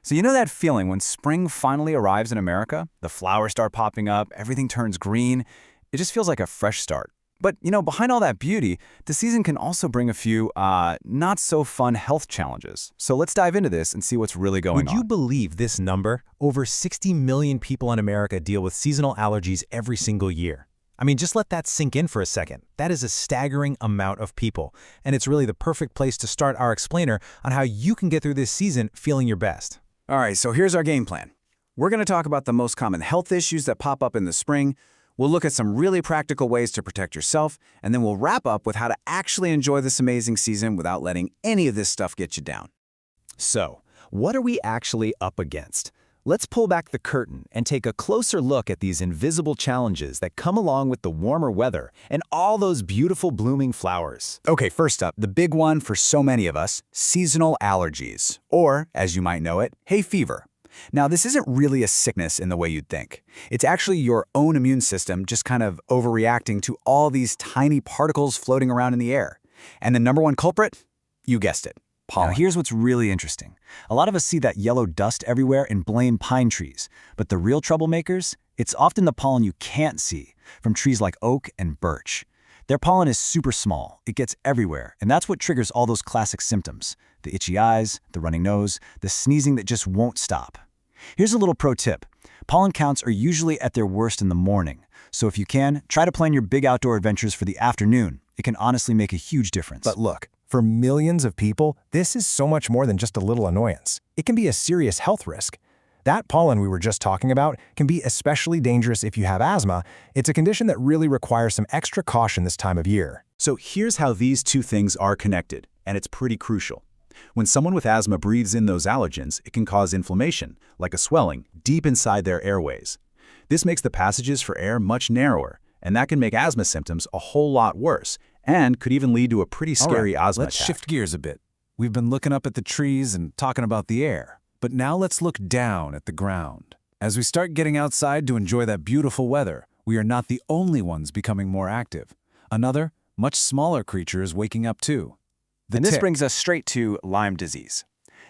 So you know that feeling when spring finally arrives in America? The flowers start popping up, everything turns green. It just feels like a fresh start. But, behind all that beauty, the season can also bring a few, not-so-fun health challenges. So let's dive into this and see what's really going Would on. you believe this number? Over 60 million people in America deal with seasonal allergies every single year. I mean, just let that sink in for a second. That is a staggering amount of people, and it's really the perfect place to start our explainer on how you can get through this season feeling your best. All right, so here's our game plan. We're going to talk about the most common health issues that pop up in the spring. We'll look at some really practical ways to protect yourself, and then we'll wrap up with how to actually enjoy this amazing season without letting any of this stuff get you down. So, what are we actually up against? Let's pull back the curtain and take a closer look at these invisible challenges that come along with the warmer weather and all those beautiful blooming flowers. Okay, first up, the big one for so many of us, seasonal allergies, or, as you might know it, hay fever. Now, this isn't really a sickness in the way you'd think. It's actually your own immune system just kind of overreacting to all these tiny particles floating around in the air. And the number one culprit? You guessed it, pollen. Now, here's what's really interesting. A lot of us see that yellow dust everywhere and blame pine trees. But the real troublemakers? It's often the pollen you can't see, from trees like oak and birch. Their pollen is super small, it gets everywhere, and that's what triggers all those classic symptoms. The itchy eyes, the running nose, the sneezing that just won't stop. Here's a little pro tip. Pollen counts are usually at their worst in the morning, so if you can, try to plan your big outdoor adventures for the afternoon. It can honestly make a huge difference. But look, for millions of people, this is so much more than just a little annoyance. It can be a serious health risk. That pollen we were just talking about can be especially dangerous if you have asthma. It's a condition that really requires some extra caution this time of year. So here's how these two things are connected, and it's pretty crucial. When someone with asthma breathes in those allergens, it can cause inflammation, like a swelling, deep inside their airways. This makes the passages for air much narrower, and that can make asthma symptoms a whole lot worse, and could even lead to a pretty scary asthma Let's attack. shift gears a bit. We've been looking up at the trees and talking about the air, but now let's look down at the ground. As we start getting outside to enjoy that beautiful weather, we are not the only ones becoming more active. Another, much smaller creature is waking up too. And this brings us straight to Lyme disease.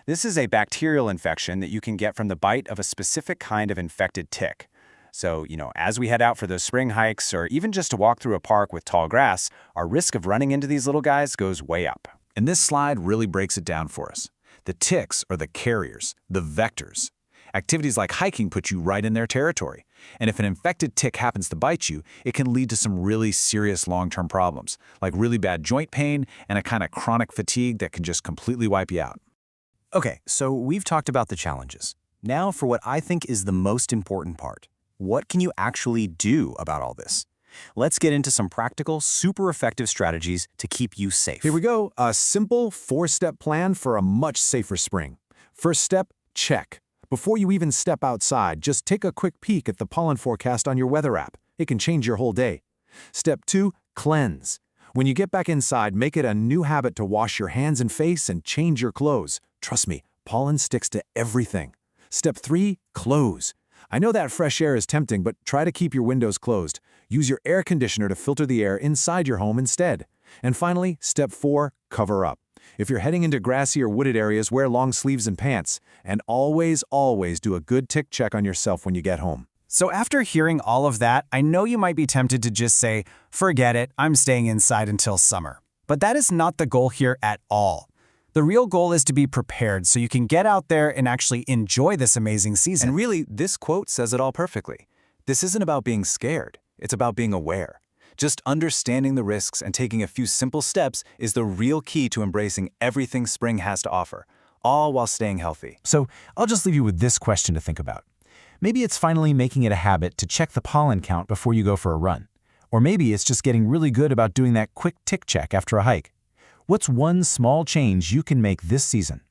This is a bacterial infection that you can get from the bite of a specific kind of infected tick. So, as we head out for those spring hikes or even just to walk through a park with tall grass, our risk of running into these little guys goes way up. And this slide really breaks it down for us. The ticks are the carriers, the vectors. Activities like hiking put you right in their territory. And if an infected tick happens to bite you, it can lead to some really serious long-term problems, like really bad joint pain and a kind of chronic fatigue that can just completely wipe you out. Okay, so we've talked about the challenges. Now for what I think is the most important part. What can you actually do about all this? Let's get into some practical, super effective strategies to keep you safe. Here we go, a simple 4-step plan for a much safer spring. First step, check. Before you even step outside, just take a quick peek at the pollen forecast on your weather app. It can change your whole day. Step 2, cleanse. When you get back inside, make it a new habit to wash your hands and face and change your clothes. Trust me, pollen sticks to everything. Step 3, close. I know that fresh air is tempting, but try to keep your windows closed. Use your air conditioner to filter the air inside your home instead. And finally, step 4, cover up. If you're heading into grassy or wooded areas, wear long sleeves and pants. And always, always do a good tick check on yourself when you get home. So after hearing all of that, I know you might be tempted to just say, forget it, I'm staying inside until summer. But that is not the goal here at all. The real goal is to be prepared so you can get out there and actually enjoy this amazing season. And really, this quote says it all perfectly. This isn't about being scared, it's about being aware. Just understanding the risks and taking a few simple steps is the real key to embracing everything spring has to offer, all while staying healthy. So I'll just leave you with this question to think about. Maybe it's finally making it a habit to check the pollen count before you go for a run. Or maybe it's just getting really good about doing that quick tick check after a hike. What's one small change you can make this season?